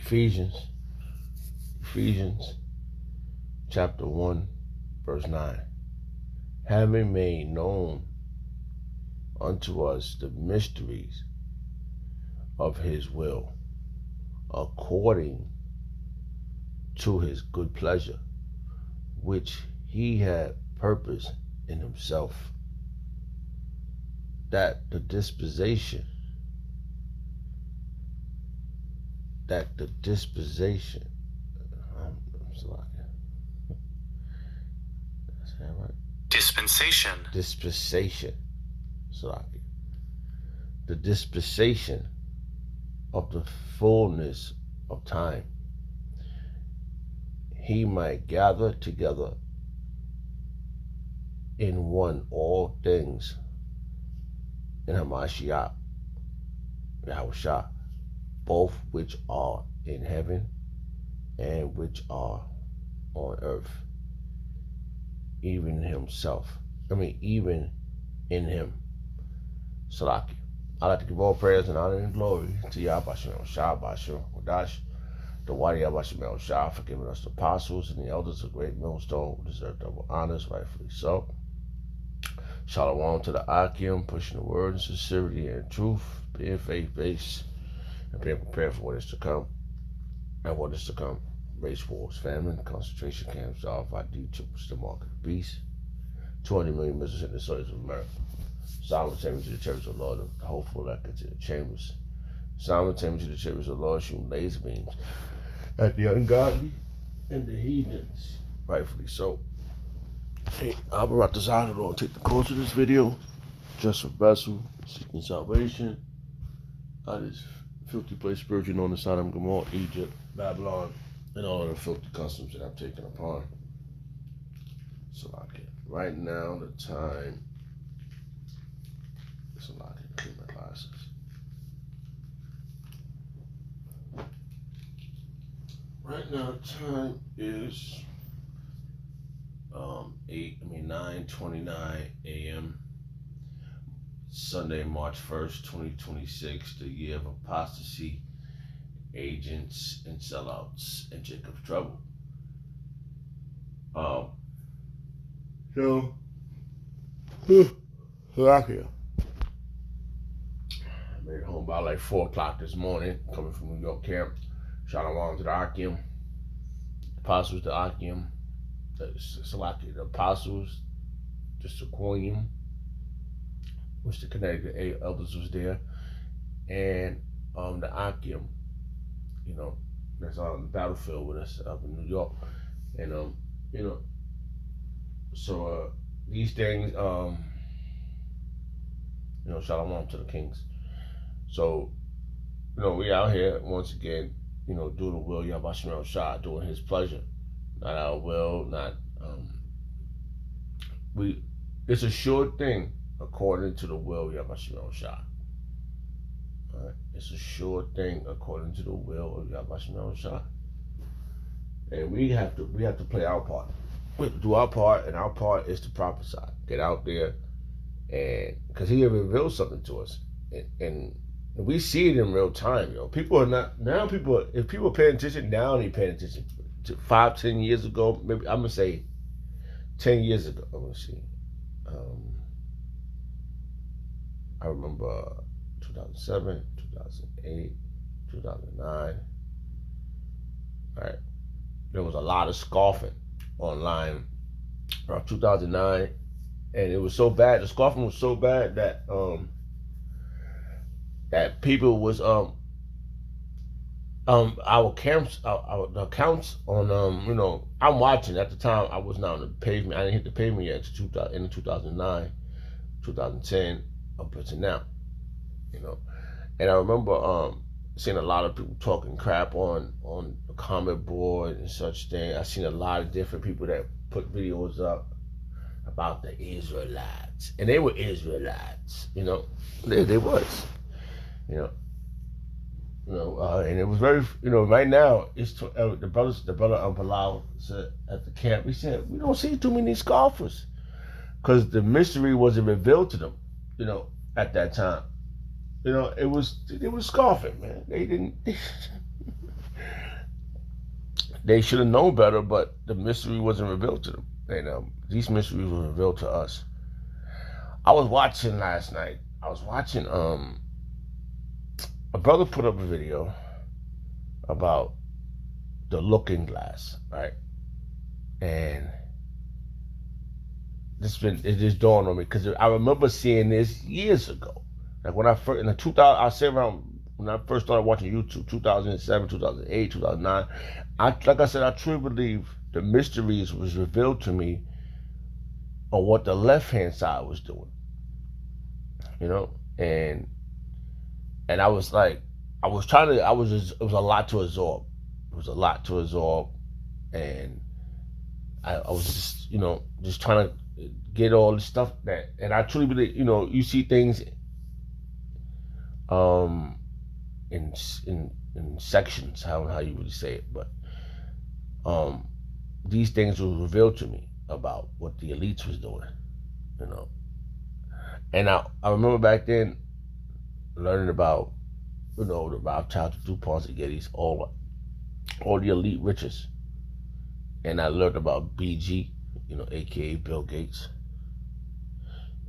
Ephesians chapter 1, verse 9. Having made known unto us the mysteries of his will, according to his good pleasure, which he had purposed in himself, that the dispensation the dispensation of the fullness of time, he might gather together in one all things in Hamashiach, Yahushua, both which are in heaven and which are on earth, even in him. Salaki. I'd like to give all prayers and honor and glory to Yahweh Shah, Bashir, Wadash, the Wadi Yahweh Shah, for giving us the apostles and the elders of great millstone who deserve double honors, rightfully so. Shalom to the Akim, pushing the word in sincerity and truth, being faith-based, and being prepared for what is to come. And what is to come: race wars, famine, concentration camps, RFID, triples, the mark of the beast, 200 million missiles in the soils of America. Simultaneous to the churches of the Lord, the hopeful echo to the chambers. Simultaneous to the chambers of the Lord, shooting laser beams at the ungodly and the heathens, rightfully so. Hey, I'll be right to side of the Lord. Take the course of this video, just a vessel, seeking salvation out of this filthy place spiritually known as Sodom, Gomorrah, Egypt, Babylon, and all of the filthy customs that I've taken upon. So right now the time. It's a lot to clean my glasses. Right now the time is 9:29 a.m. Sunday, March 1st, 2026, the year of apostasy, agents and sellouts, and Jacob's trouble. Here. I made it home by like 4 o'clock this morning, coming from New York camp. Shalom to the Akim, apostles to Akim, the apostles, the Sequoium, which the Connecticut elders was there, and the Akim, that's on the battlefield with us up in New York, and so these things, shalom to the kings. So, we out here once again, doing the will of Yahweh Shah, doing his pleasure, not our will, not it's a sure thing according to the will of Yahweh Shah. All right? It's a sure thing according to the will of Yahweh Shah. And we have to play our part. We have to do our part, and our part is to prophesy. Get out there, and because he revealed something to us, and we see it in real time. People are not now. If people are paying attention now, they paying attention to 5-10 years ago. Maybe I'm gonna say 10 years ago. I'm gonna see. I remember 2007, 2008, 2009. All right, there was a lot of scoffing online around 2009, and it was so bad. The scoffing was so bad that that people was our camps, our accounts on I'm watching at the time. I was not on the pavement. I didn't hit the pavement yet until in 2009, 2010 up until now, And I remember seeing a lot of people talking crap on the comment board and such thing. I seen a lot of different people that put videos up about the Israelites, and they were Israelites, they was, and it was very, right now it's the brother Bilal said at the camp. He said we don't see too many scoffers because the mystery wasn't revealed to them, at that time. It was scoffing, man. They didn't. They should have known better, but the mystery wasn't revealed to them. And these mysteries were revealed to us. I was watching last night. I was watching a brother put up a video about the looking glass, right? And it just dawned on me because I remember seeing this years ago. Like when I first in the 2000, I say around when I first started watching YouTube, 2007, 2008, 2009. Like I said, I truly believe the mysteries was revealed to me on what the left hand side was doing. You know, and I was like, it was a lot to absorb. It was a lot to absorb, and I was just, just trying to get all the stuff and I truly believe, you see things, in sections, how you really say it, but, these things were revealed to me about what the elites was doing, and I remember back then learning about, the Rothschilds, the DuPonts, the Gettys, all the elite riches. And I learned about BG, aka Bill Gates,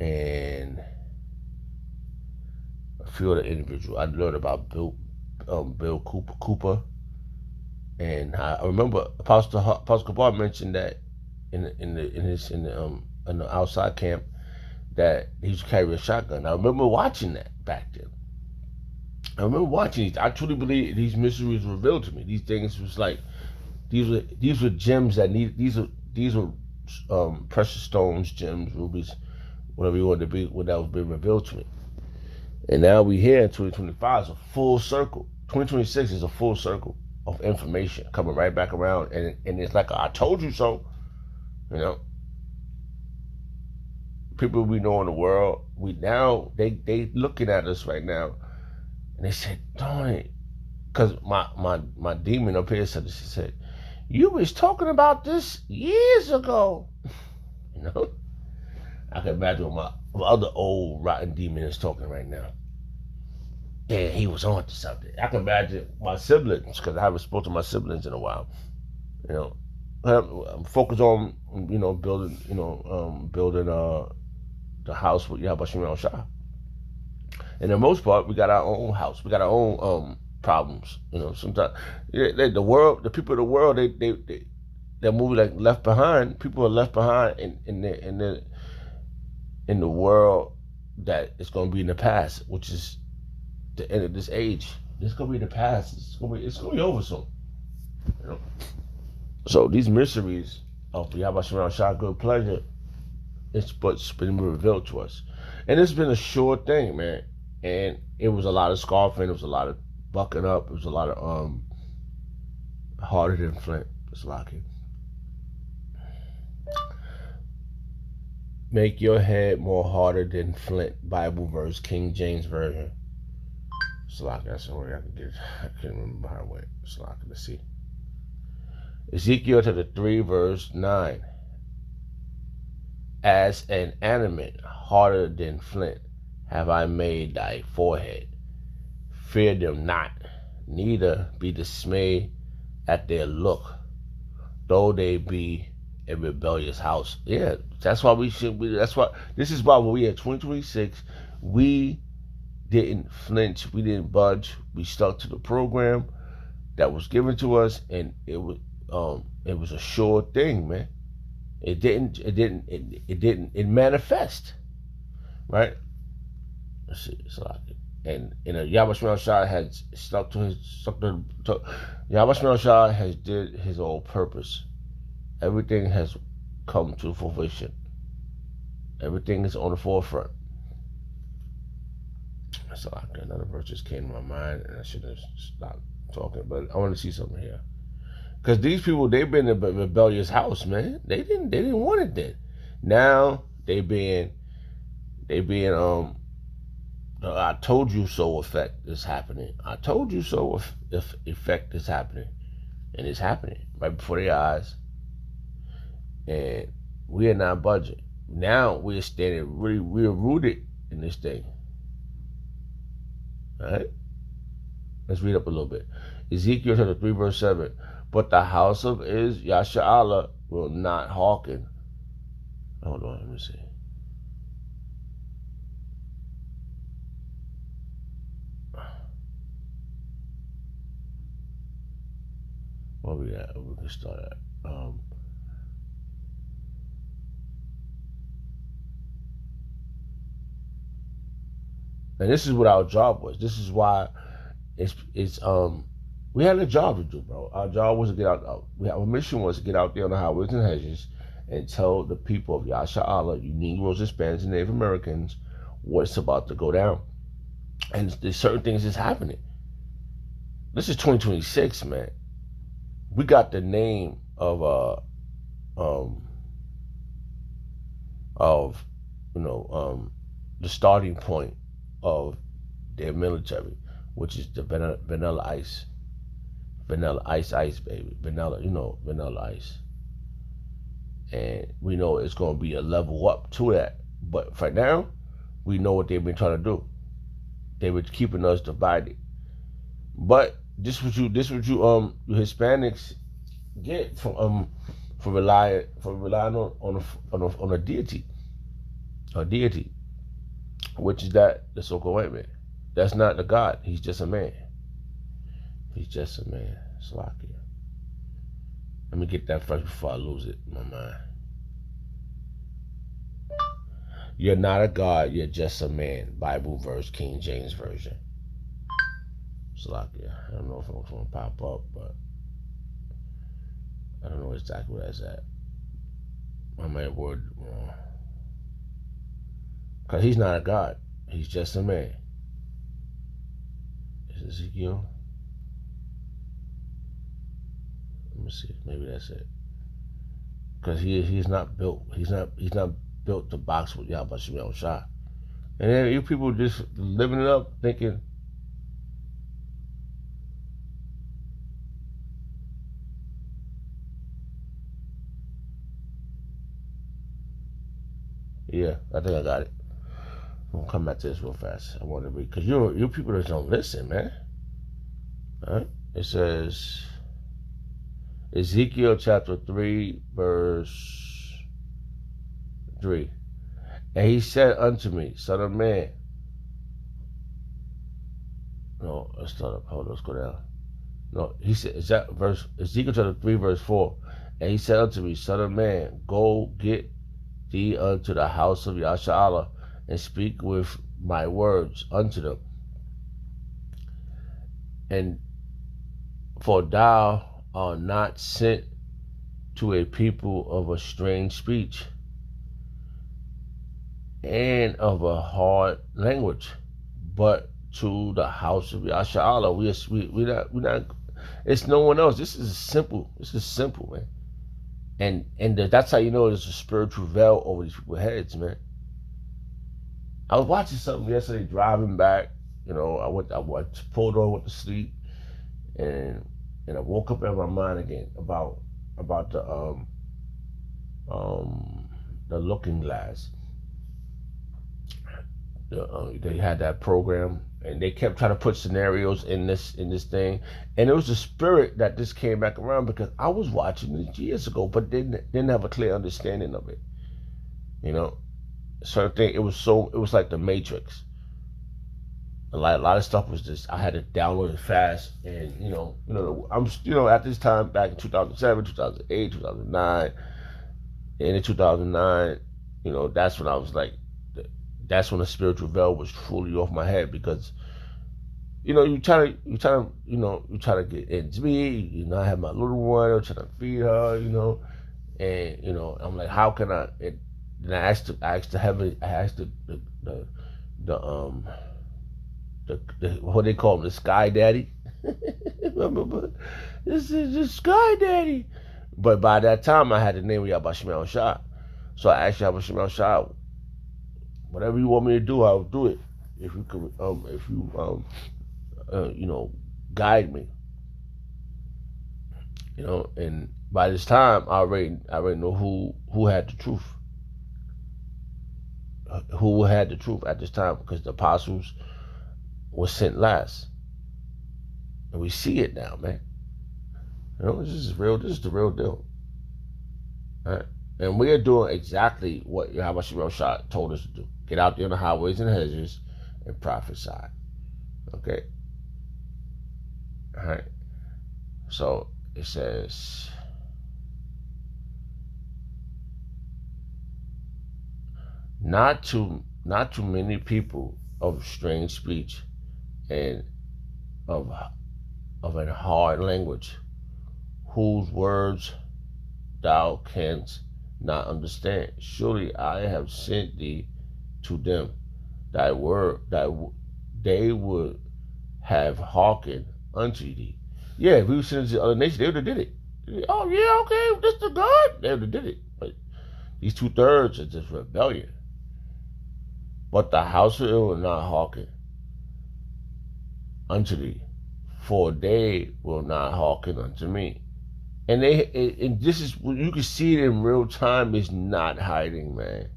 and a few other individuals. I learned about Bill Cooper, and I remember Apostle Kabar mentioned that in the outside camp that he used to carry a shotgun. I remember watching that back then. I remember watching these. I truly believe these mysteries were revealed to me. These things was like, these were gems that these were precious stones, gems, rubies, whatever you want to be, what that was being revealed to me. And now we here in 2025 is a full circle. 2026 is a full circle of information coming right back around, and it's like I told you so. People we know in the world, they looking at us right now. And they said, darn it. Because my demon up here said this. She said, you was talking about this years ago. I can imagine what my other old rotten demon is talking right now. Yeah, he was on to something. I can imagine my siblings, because I haven't spoken to my siblings in a while. I'm focused on, building, the house with Yahweh Shemel Shah. And the most part, we got our own house. We got our own problems. Sometimes the world, the people of the world, they're moving like left behind. People are left behind in the world that is going to be in the past, which is the end of this age. It's going to be in the past. It's going to be over soon. So these mysteries of Yahweh Shemel Shah, good pleasure, it's been revealed to us, and it's been a sure thing, man. And it was a lot of scarfing. It was a lot of bucking up. It was a lot of harder than flint. It's lucky. Make your head more harder than flint. Bible verse, King James version. It's lucky. That's the way I can get it. I can't remember how it went. It's lucky. Let's see. Ezekiel chapter 3 verse 9. As an adamant harder than flint have I made thy forehead. Fear them not, neither be dismayed at their look, though they be a rebellious house. Yeah, that's why we should be. This is why when we at 2026, we didn't flinch, we didn't budge, we stuck to the program that was given to us, and it was a sure thing, man. It manifest, right? Let's see, it's like, and Yahweh Shemel Shah has Yahweh Shemel Shah has did his own purpose. Everything has come to fruition. Everything is on the forefront. So another verse just came to my mind, and I should have stopped talking, but I want to see something here. Because these people, they've been in a rebellious house, man. They didn't want it then. Now they being I told you so effect is happening. I told you so if effect is happening. And it's happening right before their eyes. And we are not budging. Now we're standing we're rooted in this thing. All right? Let's read up a little bit. Ezekiel chapter 3 verse 7. But the house of Yasha'Allah will not hearken. Hold on, let me see. Where we at? We can start at. And this is what our job was. This is why it's we had a job to do, bro. Our job was to get out. Our mission was to get out there on the highways and hedges and tell the people of Yasha'Allah, you Negroes, Hispanics, and Native Americans, what's about to go down. And there's certain things that's happening. This is 2026, man. We got the name of the starting point of their military, which is the Vanilla Ice. Vanilla Ice, baby. Vanilla Ice. And we know it's going to be a level up to that. But for now, we know what they've been trying to do. They were keeping us divided. But this what you Hispanics get from relying on a deity, which is that the so-called white man. That's not the God. He's just a man. He's just a man. Slovakia. Let me get that first before I lose it in my mind. You're not a God, you're just a man. Bible verse, King James Version. Slovakia. I don't know if it's going to pop up, but I don't know exactly where that's at. I might have word wrong. Because he's not a God. He's just a man. Is it Ezekiel? Let me see. Maybe that's it. Because he's not built. He's not built to box with Yahweh Shemel Shah. And then you people just living it up, thinking, yeah, I think I got it. I'm gonna come back to this real fast. I want to read because you people just don't listen, man. All right. It says Ezekiel chapter 3, verse 3. And he said unto me, Son of man. No, let's start up. Hold on, let's go down. No, he said, is that verse Ezekiel chapter 3, verse 4. And he said unto me, Son of man, go get thee unto the house of Yasha'Allah, and speak with my words unto them. And for thou art not sent to a people of a strange speech and of a hard language, but to the house of Yasha'Allah. We not. It's no one else. This is simple, man. And that's how you know there's a spiritual veil over these people's heads, man. I was watching something yesterday driving back. You know, I pulled over, went to sleep, and I woke up in my mind again about the Looking Glass. They had that program, and they kept trying to put scenarios in this thing, and it was the spirit that just came back around because I was watching it years ago, but didn't have a clear understanding of it. You know, certain thing. It was like the Matrix. A lot of stuff was just I had to download it fast, and I'm at this time back in 2007, 2008, 2009, and in 2009, that's when I was like. That's when the spiritual veil was fully off my head because, you try to get into me. I have my little one. I'm trying to feed her. And I'm like, how can I? And I asked the heaven. I asked the what they call him, the Sky Daddy. Remember, this is the Sky Daddy. But by that time, I had the name of Yahweh Shemel Shah. So I asked Yahweh Shemel Shah, whatever you want me to do, I'll do it. If you could, guide me. And by this time, I already know who had the truth. Who had the truth at this time? Because the apostles were sent last, and we see it now, man. This is real. This is the real deal. All right? And we are doing exactly what Yahweh Shemel Shah told us to do. Get out there on the highways and hedges and prophesy. Okay? All right? So it says, not too many people of strange speech and of a hard language, whose words thou canst not understand. Surely I have sent thee to them, thy word, they would have hearkened unto thee. Yeah, if we were sent to other nations, they would have did it. Oh yeah, okay, this the God. They would have did it. But these 2/3 are just rebellion. But the house of Israel will not hearken unto thee, for they will not hearken unto me. And this is, you can see it in real time. It's not hiding, man.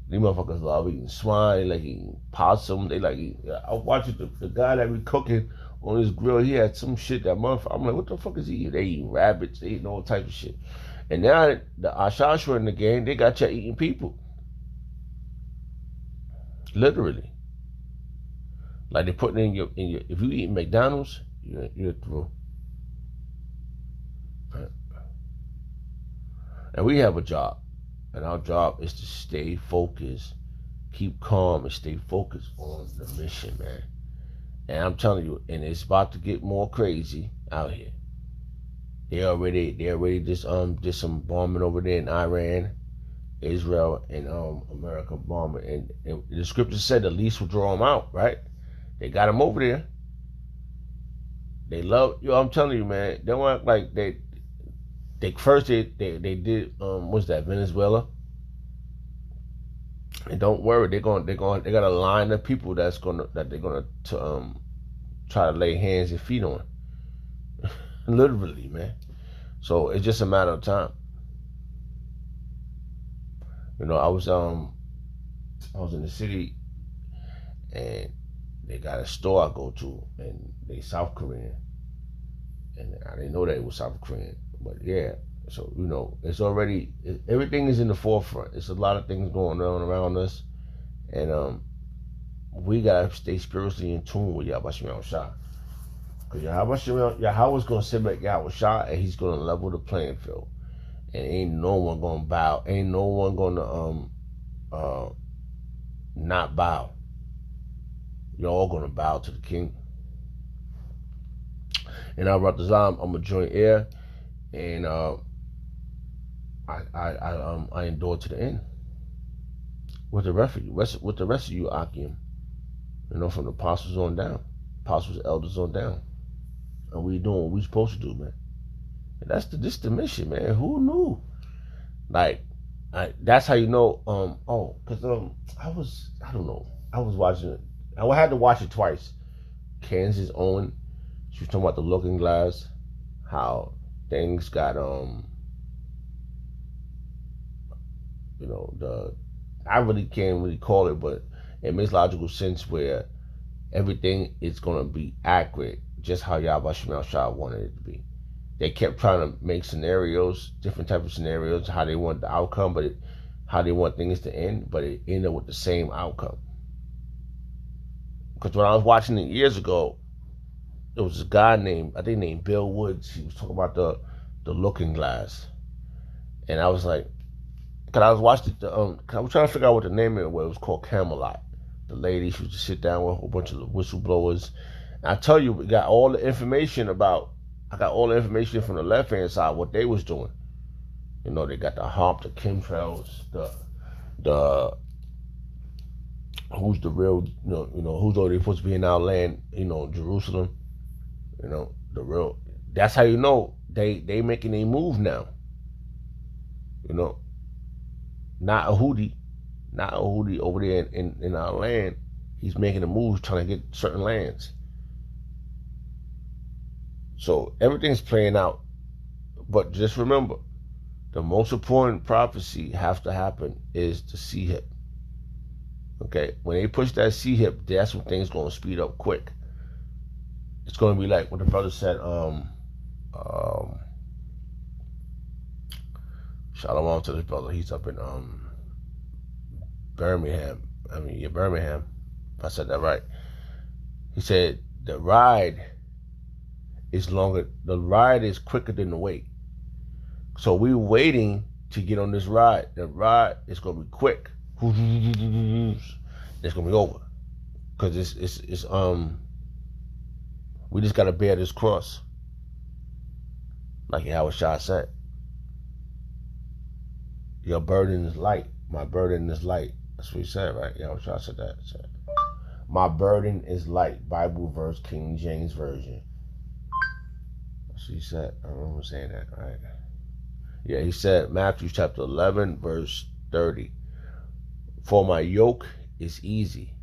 These motherfuckers love eating swine, they like eating possum, they like eating, I watch it, the guy that be cooking on his grill, he had some shit that motherfucker, I'm like, what the fuck is he eating? They eating rabbits, they eating all types of shit. And now the Ashashra in the game, they got you eating people. Literally. Like they putting in your if you eat McDonald's, you're through. Right. And we have a job. And our job is to stay focused, keep calm, and stay focused on the mission, man. And I'm telling you, and it's about to get more crazy out here. They already did some bombing over there in Iran, Israel, and America bombing. And the scripture said the least will draw them out, right? They got them over there. They love you. I'm telling you, man. They don't act like they first they did what's that, Venezuela? And don't worry, they got a line of people that they're gonna try to lay hands and feet on. Literally, man. So it's just a matter of time. I was in the city, and they got a store I go to, and they South Korean, and I didn't know that it was South Korean, but yeah. So it's already, everything is in the forefront. It's a lot of things going on around us, and we gotta stay spiritually in tune with Yahweh Shemel Shah, because Yahweh's gonna sit back Yahweh Shah, and he's gonna level the playing field, and ain't no one gonna bow, ain't no one gonna not bow. You're all gonna bow to the King. And I brought the Zam, I'm a joint heir, and I endure to the end with the rest of you, Akim. From the apostles on down, apostles, elders on down, and we doing what we supposed to do, man. And this the mission, man. Who knew? Like, that's how you know. Because I was watching it. I had to watch it twice. Kansas Owen, she was talking about the Looking Glass, how things got I really can't really call it, but it makes logical sense where everything is gonna be accurate, just how Yahweh Shemel Shah wanted it to be. They kept trying to make scenarios, different types of scenarios, how they want the outcome, how they want things to end, but it ended with the same outcome. Because when I was watching it years ago, there was this guy named Bill Woods. He was talking about the Looking Glass, and I was like, because I was watching I was trying to figure out what the name of it was. It was called Camelot. The lady, she would just sit down with a whole bunch of whistleblowers. And I tell you, I got all the information from the left hand side, what they was doing. They got the HARP, the chemtrails, the who's the real, who's already supposed to be in our land, Jerusalem, the real. That's how they making a move now. Not a Houthi over there in our land. He's making a move trying to get certain lands. So everything's playing out. But just remember, the most important prophecy have to happen is the C-hip. Okay? When they push that C-hip, that's when things going to speed up quick. It's going to be like what the brother said, Shalom to this brother. He's up in Birmingham. Birmingham. If I said that right. He said the ride is longer. The ride is quicker than the wait. So we're waiting to get on this ride. The ride is gonna be quick. It's gonna be over. Cause it's we just gotta bear this cross. Like Yahweh Shah said. Your burden is light. My burden is light. That's what he said, right? Yahweh Shah said that. My burden is light. Bible verse, King James Version. That's what he said. I remember saying that, right? Yeah, he said, Matthew chapter 11, verse 30. For my yoke is easy,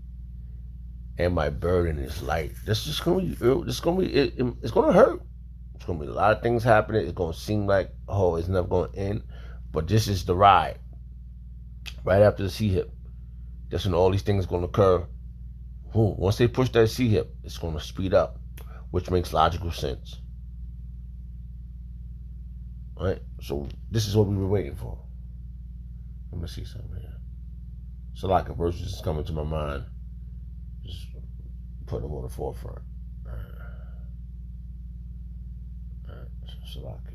and my burden is light. This is gonna be. It's gonna be. It's gonna hurt. It's gonna be a lot of things happening. It's gonna seem like, oh, it's never gonna end. But this is the ride. Right after the C-hip, that's when all these things are gonna occur. Once they push that C-hip, it's gonna speed up, which makes logical sense. Right? So this is what we were waiting for. Let me see something here. So like a verse is coming to my mind. Just putting them on the forefront. All right. So like